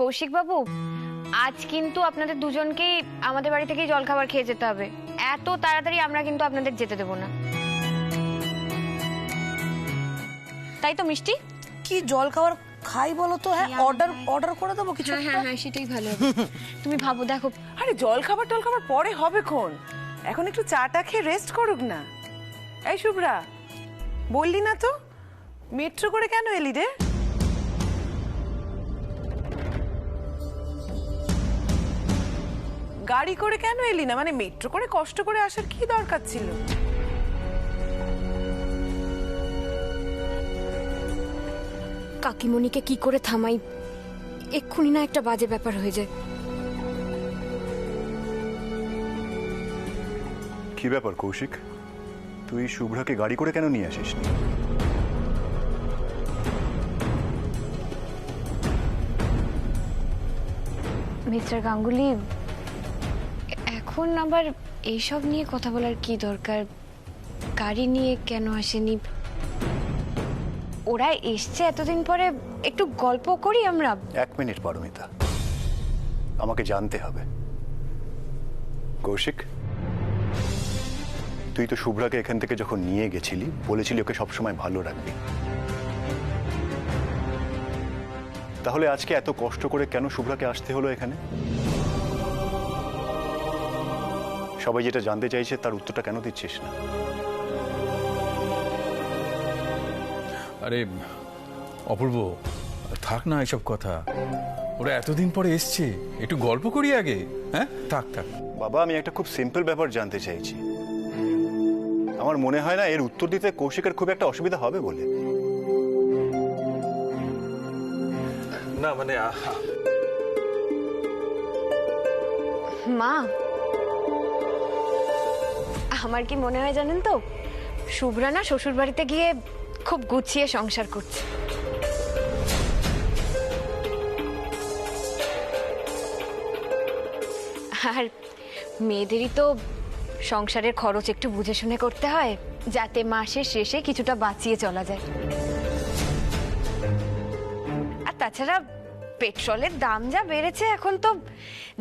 কৌশিক বাবু, আজ কিন্তু আপনাদের দুজনকেই আমাদের বাড়ি থেকেই জলখাবার খেয়ে যেতে হবে। এত তাড়াতাড়ি আমরা কিন্তু আপনাদের যেতে দেবো না। তাই তো মিষ্টি? কি জলখাবার খাই বলো তো? হ্যাঁ, অর্ডার করে দেবো কিছু। হ্যাঁ হ্যাঁ, সেটাই ভালো হবে। তুমি ভাবো, দেখো। আরে জলখাবার টলখাবার পরে হবে কোন, এখন একটু চাটা খেয়ে রেস্ট করুক না। এই শুভ্রা, বললি না তো মেট্রো করে কেন এলি রে? গাড়ি করে কেন এলি না? মানে মেট্রো করে কষ্ট করে আসার কি দরকার ছিল? কাকিমণিকে কি করে থামাই, এক্ষুনি না একটা বাজে ব্যাপার হয়ে যায়। কি ব্যাপার কৌশিক, তুই শুভ্রাকে গাড়ি করে কেন নিয়ে আসিস? মিস্টার গাঙ্গুলি, এখন আবার এইসব নিয়ে কথা বলার কি দরকার? গাড়ি নিয়ে কেন আসেনি? ওরা এসছে এতদিন পরে, একটু গল্প করি আমরা। 1 মিনিট পারমিতা, আমাকে জানতে হবে। কৌশিক, তুই তো শুভ্রাকে এখান থেকে যখন নিয়ে গেছিলি বলেছিলি ওকে সবসময় ভালো রাখবি, তাহলে আজকে এত কষ্ট করে কেন শুভ্রাকে আসতে হলো এখানে? সবাই যেটা জানতে চাইছে তার উত্তরটা কেন দিচ্ছিস না? আরে অপূর্ব, থাক না এসব কথা, ওরা এতদিন পরে এসছে, একটু গল্প করি আগে। হ্যাঁ, থাক থাক। বাবা, আমি একটা খুব সিম্পল ব্যাপার জানতে চাইছি। আমার মনে হয় না এর উত্তর দিতে কৌশিকের খুব একটা অসুবিধা হবে বলে। না মানে মা, আমার কি মনে হয় জানেন তো, শুভ্রা না শ্বশুর বাড়িতে গিয়ে খুব গুছিয়ে সংসার করছে। আর মেয়েদেরই তো সংসারের খরচ একটু বুঝে শুনে করতে হয়, যাতে মাসের শেষে কিছুটা বাঁচিয়ে চলা যায়। আর তাছাড়া পেট্রোলের দাম যা বেড়েছে, এখন তো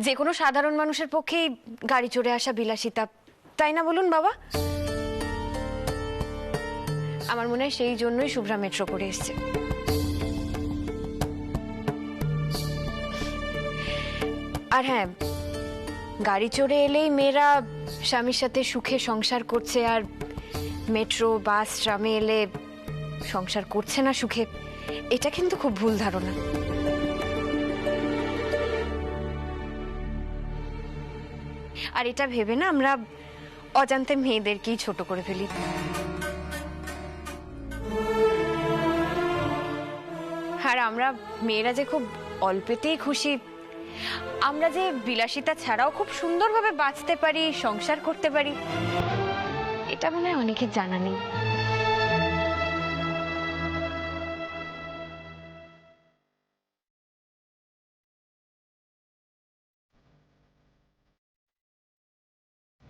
যে কোনো সাধারণ মানুষের পক্ষেই গাড়ি চড়ে আসা বিলাসিতা, তাই না বলুন বাবা? আমার মনে হয় সেই জন্যই শুভ্রা মেট্রো করে এসছে। আর হ্যাঁ, গাড়ি চড়ে এলেই মেয়েরা স্বামীর সাথে সুখে সংসার করছে, আর মেট্রো বাস ট্রামে এলে সংসার করছে না সুখে, এটা কিন্তু খুব ভুল ধারণা। আর এটা ভেবে না আমরা অজান্তে মেয়েদেরকেই ছোট করে ফেলি। আর আমরা মেয়েরা যে খুব অল্পেতেই খুশি, আমরা যে বিলাসিতা ছাড়াও খুব সুন্দরভাবে বাঁচতে পারি, সংসার করতে পারি, এটা মনে হয় অনেকের জানা নেই।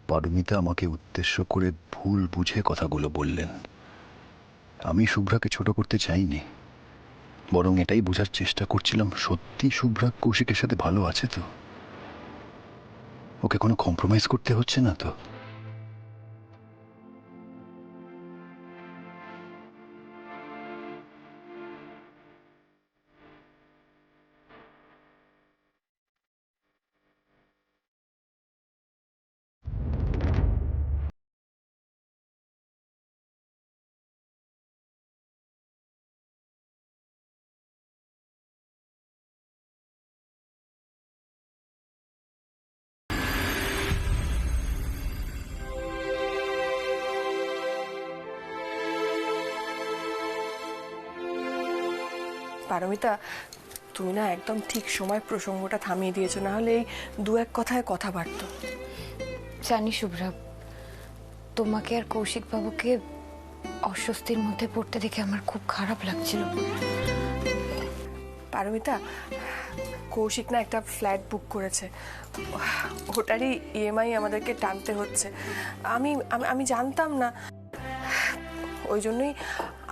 পারমিতা আমাকে উদ্দেশ্য করে ভুল বুঝে কথাগুলো বললেন। আমি শুভ্রাকে ছোট করতে চাইনি, বরং এটাই বোঝার চেষ্টা করছিলাম সত্যি শুভ্রা কৌশিকের সাথে ভালো আছে তো, ওকে কোনো কম্প্রোমাইজ করতে হচ্ছে না তো। পারমিতা, তুমি না একদম ঠিক সময় প্রসঙ্গটা থামিয়ে দিয়েছো, না হলে এই 2-1 কথায় কথা বাড়তো। জানি শুভ্রা, তোমাকে আর কৌশিক বাবুকে অস্বস্তির মধ্যে পড়তে দেখে আমার খুব খারাপ লাগছিল। পারমিতা, কৌশিক না একটা ফ্ল্যাট বুক করেছে, ওটারই ইএমআই আমাদেরকে টানতে হচ্ছে। আমি আমি জানতাম না, ওই জন্যই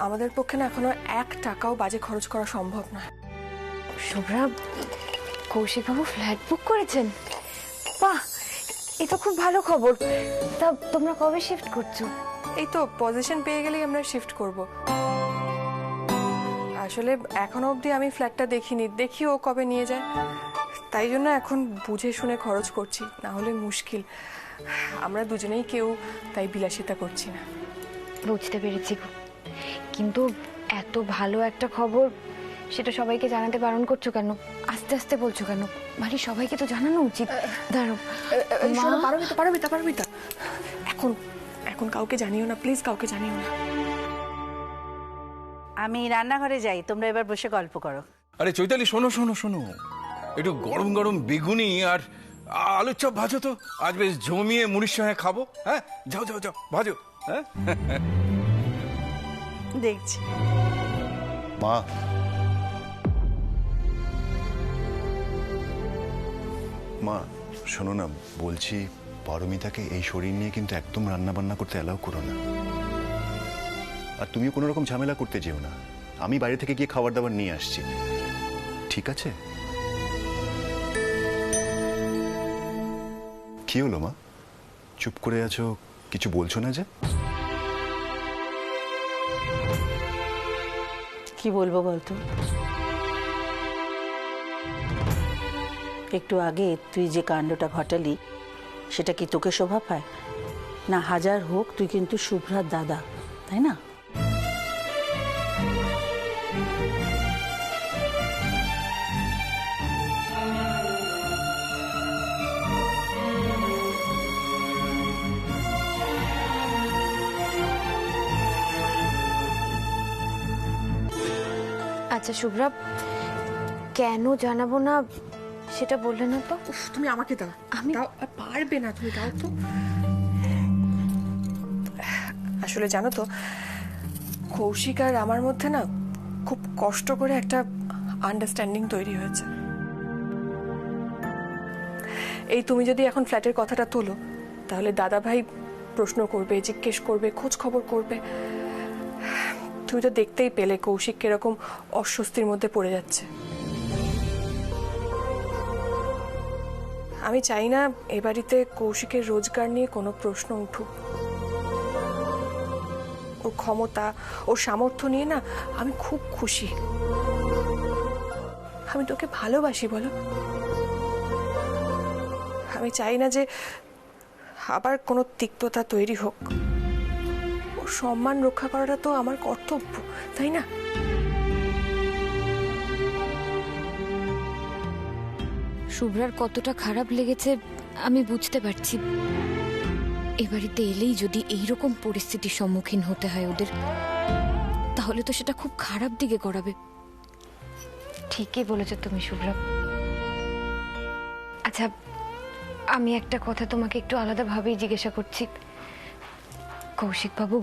আমাদের পক্ষে না এখনো 1 টাকাও বাজে খরচ করা সম্ভব নয়। শুভ্রা, কৌশিকবাবু ফ্ল্যাট বুক করেছেন? বাহ, এ তো খুব ভালো খবর। তা তোমরা কবে শিফট করছো? এই তো পজিশন পেয়ে গেলেই আমরা শিফট করব। আসলে এখনো অবধি আমি ফ্ল্যাটটা দেখিনি, দেখি ও কবে নিয়ে যায়। তাই জন্য এখন বুঝে শুনে খরচ করছি, না হলে মুশকিল। আমরা দুজনেই কেউ তাই বিলাসিতা করছি না। বুঝতে পেরেছি গো। কিন্তু এত ভালো একটা খবর, সেটা সবাইকে জানাতে বারণ করছো কেন? আস্তে আস্তে বলছো কেন? বাড়ির সবাইকে তো জানানো উচিত। দাঁড়াও মা। পারবিতা, এখন এখন কাউকে জানিও না, প্লিজ কাউকে জানিও না। আমি রান্নাঘরে যাই, তোমরা এবার বসে গল্প করো। আরে চৈতালি, শোনো শোনো শোনো, একটু গরম গরম বেগুনি আর আলুর চপ ভাজো তো, আজ বেশ জমিয়ে মুড়ির সঙ্গে খাবো। হ্যাঁ, যাও যাও যাও, ভাজো। হ্যাঁ, দেখছি। মা, মা শোনো না, বলছি পারমিতাকে এই শরীর নিয়ে কিন্তু একদম রান্না বান্না করতে অ্যালাউ করো না। আর তুমিও কোনো রকম ঝামেলা করতে যেও না, আমি বাইরে থেকে গিয়ে খাবার দাবার নিয়ে আসছি, ঠিক আছে? কি হলো মা, চুপ করে আছো, কিছু বলছো না যে? কি বলবো বলতো? একটু আগে তুই যে কাণ্ডটা ঘটালি, সেটা কি তোকে শোভা পায়? না হাজার হোক তুই কিন্তু শুভ্রার দাদা, তাই না? আচ্ছা শুভ্রা, কেন জানাবো না সেটা বললে না তো? উফ, তুমি আমাকে দাও। আমি- দাও, পারবে না তুমি, দাও তো। আসলে জানো তো, কৌশিক আর আমার মধ্যে না খুব কষ্ট করে একটা আন্ডারস্ট্যান্ডিং তৈরি হয়েছে। এই তুমি যদি এখন ফ্ল্যাটের কথাটা তোলো, তাহলে দাদা ভাই প্রশ্ন করবে, জিজ্ঞেস করবে, খোঁজ খবর করবে। তুমি তো দেখতেই পেলে কৌশিক কিরকম অস্বস্তির মধ্যে পড়ে যাচ্ছে। আমি চাই না এ বাড়িতে কৌশিকের রোজগার নিয়ে কোনো প্রশ্ন উঠুক। ওর ক্ষমতা, ওর সামর্থ্য নিয়ে না আমি খুব খুশি। আমি তোকে ভালোবাসি বলো। আমি চাই না যে আবার কোনো তিক্ততা তৈরি হোক। ওর সম্মান রক্ষা করাটা তো আমার কর্তব্য, তাই না? শুভ্রার কতটা খারাপ লেগেছে আমি বুঝতে পারছি। এ বাড়িতে এলেই যদি এইরকম পরিস্থিতির সম্মুখীন হতে হয় ওদের, তাহলে তো সেটা খুব খারাপ দিকে গড়াবে। ঠিকই বলেছ তুমি শুভ্রা। আচ্ছা, আমি একটা কথা তোমাকে একটু আলাদাভাবেই জিজ্ঞাসা করছি। কৌশিক বাবু,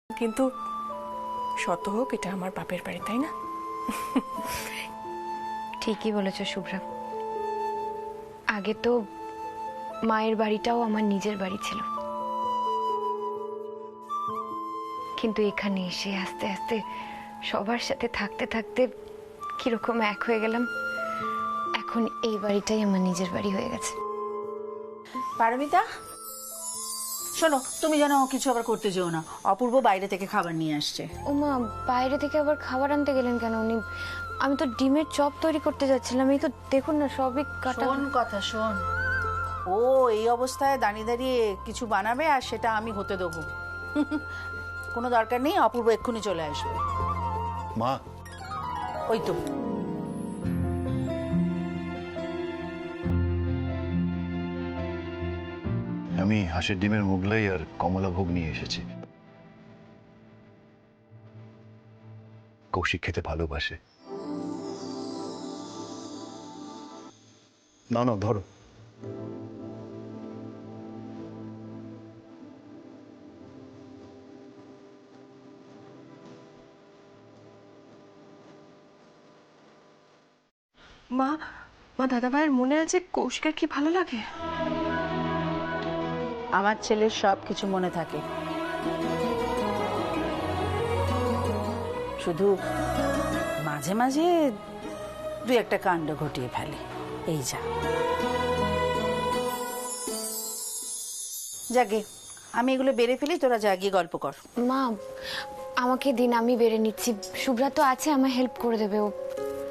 কিন্তু শত হোক এটা আমার বাপের বাড়ি, তাই না? ঠিকই বলেছ শুভ্রা। আগে তো মায়ের বাড়িটাও আমার নিজের বাড়ি ছিল, কিন্তু এখানে এসে আস্তে আস্তে সবার সাথে থাকতে থাকতে কিরকম এক হয়ে গেলাম। এখন এই বাড়িটাই আমার নিজের বাড়ি হয়ে গেছে। পারমিতা, শোনো, তুমি যেন কিছু আবার করতে যেও না। অপূর্ব বাইরে থেকে খাবার নিয়ে আসছে। ও মা, বাইরে থেকে আবার খাবার আনতে গেলেন কেন উনি? আমি তো ডিমের চপ তৈরি করতে যাচ্ছিলাম। এই তো দেখুন না, সবই কাটা। শোন কথা শোন, ও এই অবস্থায় দাঁড়িয়ে দাঁড়িয়ে কিছু বানাবে আর সেটা আমি হতে দেবো? কোনো দরকার নেই, অপূর্ব এক্ষুনি চলে আসবে। মা, ওই তো আমি হাঁসের ডিমের মোগলাই আর কমলা ভোগ নিয়ে এসেছি। কৌশিক খেতে ভালোবাসে। না না ধরো। মা মা দাদা ভাইয়ের মনে আছে কৌশিকের কি ভালো লাগে? আমার ছেলের সব কিছু মনে থাকে, শুধু মাঝে মাঝে দুই একটা কাণ্ড ঘটিয়ে ফেলে, এই যা। যাকে আমি এগুলো বেড়ে ফেলি, তোরা যা গিয়ে গল্প কর। মা আমাকে দিন, আমি বেড়ে নিচ্ছি। শুভ্রা তো আছে, আমার হেল্প করে দেবে ও।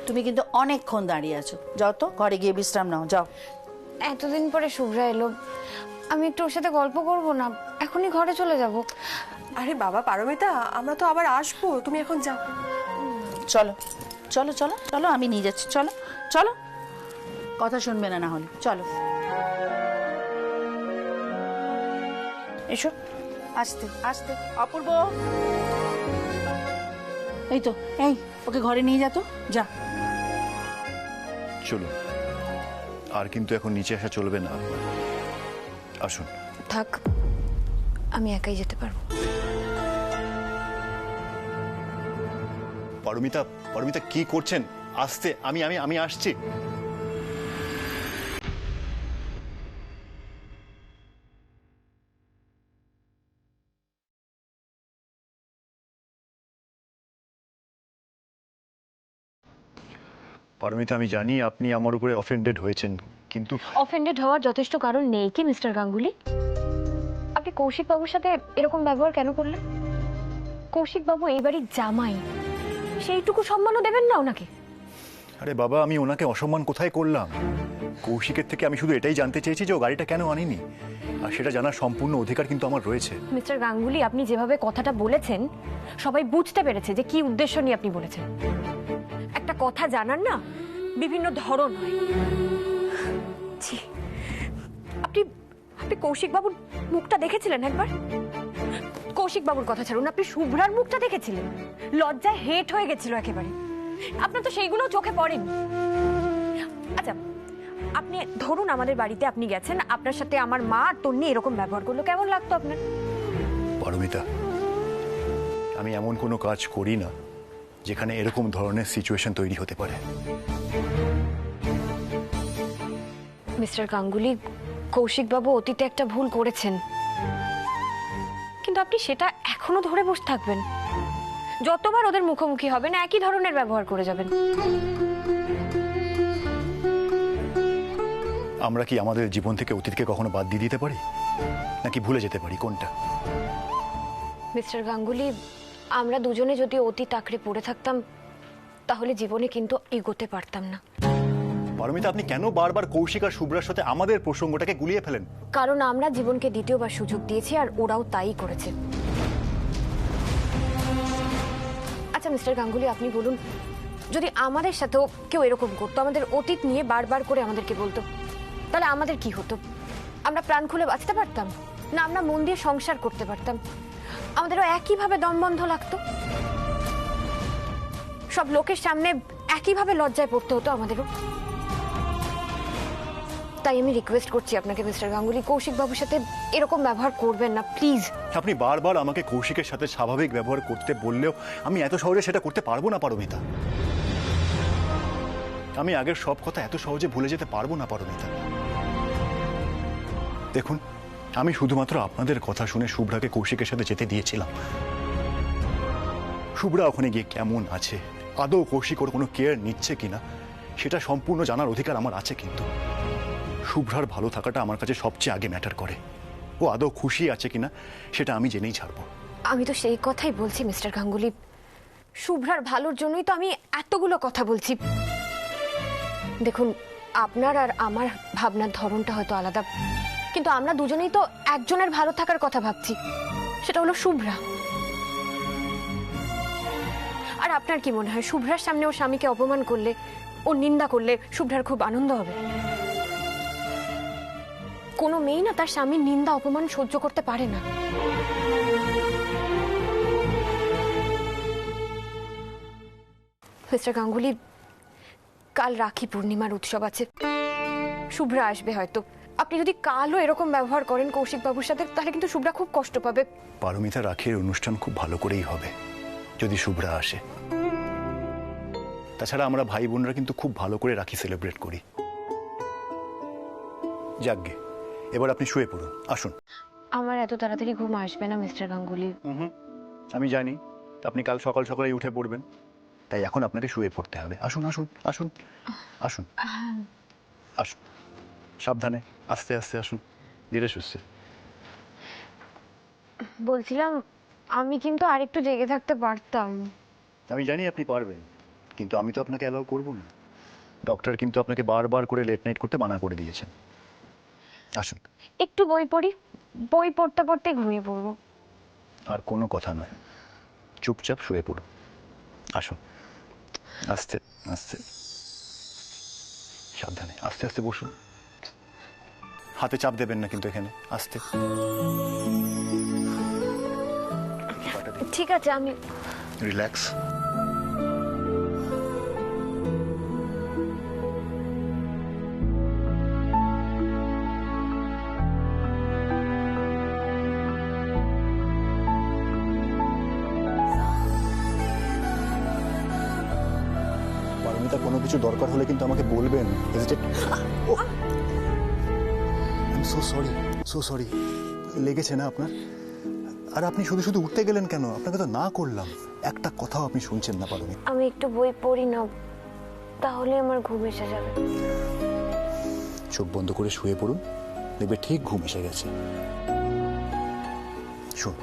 তুমি কিন্তু অনেকক্ষণ দাঁড়িয়ে আছো, যাও তো ঘরে গিয়ে বিশ্রাম নাও, যাও। এতদিন পরে শুভ্রা এলো, আমি একটু ওর সাথে গল্প করব না? এখনই ঘরে চলে যাব। আরে বাবা পারমিতা, আমরা তো আবার আসবো, তুমি এখন যাও। চলো চলো চলো চলো, আমি নিয়ে যাচ্ছি, চলো চলো। কথা শুনবে না, না হলে চলো। এসো, আস্তে আস্তে। অপূর্ব, এই তো, এই ওকে ঘরে নিয়ে যা তো, যা। চলুন, আর কিন্তু এখন নিচে আসা চলবে না। আসুন। থাক, আমি একাই যেতে পারবো। পারমিতা, পারমিতা কি করছেন? আসতে, আমি আমি আমি আসছি। পারমিতা, আমি জানি আপনি আমার উপরে অফেন্ডেড হয়েছেন, কিন্তু অফেন্ডেড হওয়ার যথেষ্ট কারণ নেই কি মিস্টার গাঙ্গুলি? আপনি কৌশিক বাবুর সাথে এরকম ব্যবহার কেন করলেন? কৌশিক বাবু এই বাড়ির জামাই, সেইটুকু সম্মানও দেবেন না ওনাকে? আরে বাবা, আমি ওনাকে অসম্মান কোথায় করলাম? কৌশিকের থেকে আমি শুধু এটাই জানতে চেয়েছি যে ও গাড়িটা কেন আনেনি, আর সেটা জানার সম্পূর্ণ অধিকার কিন্তু আমার রয়েছে। মিস্টার গাঙ্গুলি, আপনি যেভাবে কথাটা বলেছেন সবাই বুঝতে পেরেছে যে কি উদ্দেশ্য নিয়ে আপনি বলেছেন। একটা কথা জানার না বিভিন্ন ধরন হয়। ছি, আপনি আপনি কৌশিক বাবুর মুখটা দেখেছিলেন একবার? কৌশিক বাবুর কথা ছাড়ুন, আপনি শুভ্রার মুখটা দেখেছিলেন? লজ্জায় হেট হয়ে গেছিল একেবারে। আপনার তো সেইগুলো চোখে পড়েন। আচ্ছা, আপনি ধরুন আমাদের বাড়িতে আপনি গেছেন, আপনার সাথে আমার মা আর তন্নি এরকম ব্যবহার করলো, কেমন লাগতো আপনার? পারমিতা, আমি এমন কোনো কাজ করি না যেখানে এরকম ধরনের সিচুয়েশন তৈরি হতে পারে। মিস্টার গাঙ্গুলি, কৌশিক বাবু অতীতে একটা ভুল করেছেন, কিন্তু আপনি সেটা এখনো ধরে বসে থাকবেন? যতবার ওদের মুখোমুখি হবেন একই ধরনের ব্যবহার করে যাবেন। আমরা কি আমাদের জীবন থেকে অতীতকে কখনো বাদ দিয়ে দিতে পারি, নাকি ভুলে যেতে পারি? কোনটা? মিস্টার গাঙ্গুলি, আমরা দুজনে যদি অতীত আঁকড়ে পড়ে থাকতাম তাহলে জীবনে কিন্তু এগোতে পারতাম না। পারমিতা, আপনি কেন বারবার কৌশিক আর শুভ্রার সাথে আমাদের প্রসঙ্গটাকে গুলিয়ে ফেলেন? কারণ আমরা জীবনকে দ্বিতীয়বার সুযোগ দিয়েছি আর ওরাও তাই করেছে। আচ্ছা মিস্টার গাঙ্গুলি, আপনি বলুন, যদি আমাদের সাথেও কেউ এরকম করতো, আমাদের অতীত নিয়ে বারবার করে আমাদেরকে বলতো, তাহলে আমাদের কি হতো? আমরা প্রাণ খুলে বাঁচতে পারতাম না? আমরা মন দিয়ে সংসার করতে পারতাম? আমাদেরও একইভাবে দমবন্ধ লাগতো, সব লোকের সামনে একইভাবে লজ্জায় পড়তে হতো আমাদেরও। তাই আমি রিকোয়েস্ট করছি আপনাকে মিস্টার গাঙ্গুলি, কৌশিক বাবুর সাথে এরকম ব্যবহার করবেন না প্লিজ। আপনি বারবার আমাকে কৌশিকের সাথে স্বাভাবিক ব্যবহার করতে বললেও আমি এত সহজে সেটা করতে পারবো না পারমিতা। আমি আগের সব কথা এত সহজে ভুলে যেতে পারবো না পারমিতা। দেখুন, আমি শুধুমাত্র আপনাদের কথা শুনে শুভ্রাকে কৌশিকের সাথে যেতে দিয়েছিলাম। শুভ্রা ওখানে গিয়ে কেমন আছে, আদৌ কৌশিক ওর কোনো কেয়ার নিচ্ছে কিনা, সেটা সম্পূর্ণ জানার অধিকার আমার আছে। কিন্তু শুভ্রার ভালো থাকাটা আমার কাছে সবচেয়ে আগে ম্যাটার করে। ও আদৌ খুশি আছে কিনা সেটা আমি জেনেই ছাড়বো। আমি তো সেই কথাই বলছি মিস্টার গাঙ্গুলি, শুভ্রার ভালোর জন্যই তো আমি এতগুলো কথা বলছি। দেখুন, আপনার আর আমার ভাবনার ধরনটা হয়তো আলাদা, কিন্তু আমরা দুজনেই তো একজনের ভালো থাকার কথা ভাবছি, সেটা হলো শুভ্রা। আর আপনার কি মনে হয় শুভ্রার সামনে ওর স্বামীকে অপমান করলে, ওর নিন্দা করলে শুভ্রার খুব আনন্দ হবে? কোনো মেয়ে না তার স্বামীর নিন্দা অপমান সহ্য করতে পারে না। মিস্টার গাঙ্গুলি, কাল রাখি পূর্ণিমার উৎসব আছে, শুভ্রা আসবে হয়তো। আপনি যদি কালও এরকম ব্যবহার করেন কৌশিক বাবুর সাথে, তাহলে কিন্তু শুভ্রা খুব কষ্ট পাবে। পারমিতা, রাখির অনুষ্ঠান খুব ভালো করেই হবে যদি শুভ্রা আসে। তাছাড়া আমরা ভাই বোনরা কিন্তু খুব ভালো করে রাখি সেলিব্রেট করি। যাকগে, এবার আপনি শুয়ে পড়ুন, আসুন। আমার এত তাড়াতাড়ি ঘুম আসবে না মিস্টার গাঙ্গুলি। আমি জানি আপনি কাল সকাল সকালে উঠে পড়বেন, তাই এখন আপনাকে শুয়ে পড়তে হবে। আসুন আসুন আসুন আসুন আসুন, সাবধানে, আস্তে আস্তে আসুন, ধীরে সুস্থে। বলছিলাম আমি কিন্তু আরেকটু জেগে থাকতে পারতাম। আমি জানি আপনি পারবেন, কিন্তু আমি তো আপনাকে অ্যালাউ করবো না। ডক্টর কিন্তু আপনাকে বারবার করে লেট নাইট করতে মানা করে দিয়েছেন। আসুন। একটু বই পড়ি, বই পড়তে পড়তে ঘুমিয়ে পড়বো। আর কোনো কথা নয়, চুপচাপ শুয়ে পড়ুন। আসুন, আস্তে আস্তে, সাবধানে, আস্তে আস্তে বসুন। হাতে চাপ দেবেন না কিন্তু, এখানে আস্তে। ঠিক আছে, আমি রিল্যাক্স। পারমিতা, কোনো কিছু দরকার হলে কিন্তু আমাকে বলবেন। হেজিটেট। সো সরি, লেগেছে না আপনার? আর আপনি শুধু শুধু উঠতে গেলেন কেন? আপনাকে তো না করলাম, একটা কথাও আপনি শুনছেন না। পারমিতা, আমি একটু বই পড়ি না, তাহলে আমার ঘুম এসে যাবে। চোখ বন্ধ করে শুয়ে পড়ুন, দেখবে ঠিক ঘুম এসে গেছে। শুন,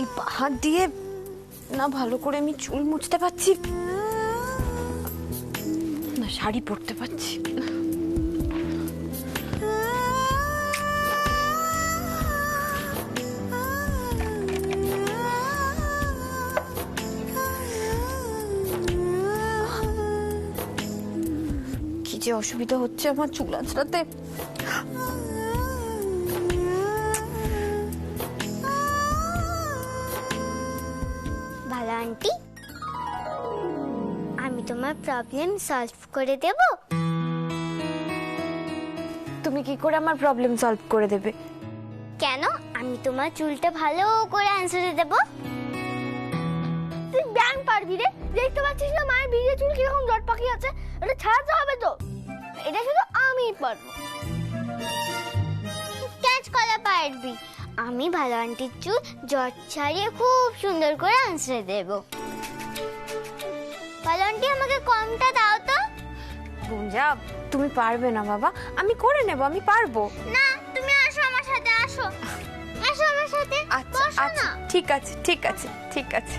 এই হাত দিয়ে না ভালো করে আমি চুল মুছতে পারছি না, শাড়ি পরতে পারছি। কি যে অসুবিধা হচ্ছে আমার চুল আঁচড়াতে। ভালো আন্টি, আমি তোমার প্রবলেম সলভ করে দেব। তুমি কি করে আমার প্রবলেম সলভ করে দেবে? কেন? আমি তোমার চুলটা ভালো করে আনসারে দেব। তুই ব্যাংক পারবি রে? দেখতে পাচ্ছিস না মায়ের ভিজে চুল কিরকম জট পাকি আছে? এটা ছাড়াতে হবে তো। এটা শুধু আমিই পারবো। ক্যাচ করা পারবি। আমি ভালো আন্টির চুল জট ছাড়িয়ে খুব সুন্দর করে আঁচড়ে দেব। ভালো আন্টি, আমাকে কমটা দাও তো। গুঞ্জা, তুমি পারবে না বাবা, আমি করে নেব, আমি পারবো। না, তুমি আসো আমার সাথে, আসো আসো আমার সাথে। আচ্ছা বসো আচ্ছা, না। ঠিক আছে ঠিক আছে ঠিক আছে।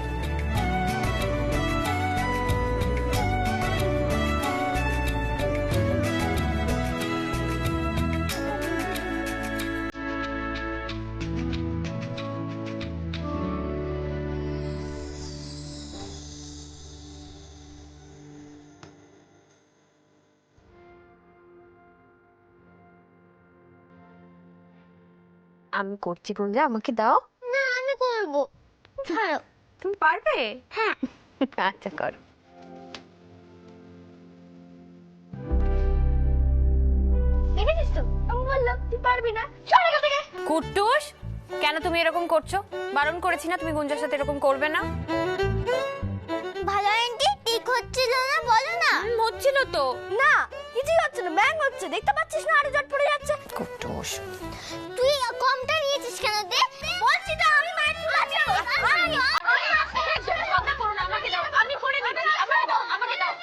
আমি করছি গুঞ্জা, আমাকে দাও। না, আমি করবো। ছাড়ো। তুমি পারবে? হ্যাঁ। আচ্ছা করো। দেখেছিস তো, আমি বললাম তুই পারবি না। চল এখান থেকে। কুট্টুস, কেন তুমি এরকম করছো? বারণ করেছি না তুমি গুঞ্জার সাথে এরকম করবে না? ভালো আন্টি, ঠিক হচ্ছিল না, বলো না। হচ্ছিল তো। না, কিছুই হচ্ছে না, ব্যাং হচ্ছে। দেখতে পাচ্ছিস না আরো জট পড়ে যাচ্ছে। কুট্টুস, তুই কমটা নিয়েছিস কেন? দে। বলছি তো আমি মায়ের চুল আঁচড়াবো। আমি করে দিচ্ছি, আমাকে দাও, আমাকে দাও।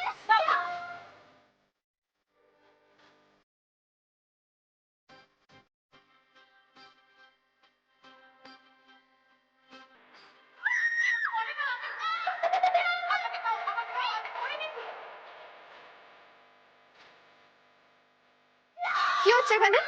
কি হচ্ছে এখানে?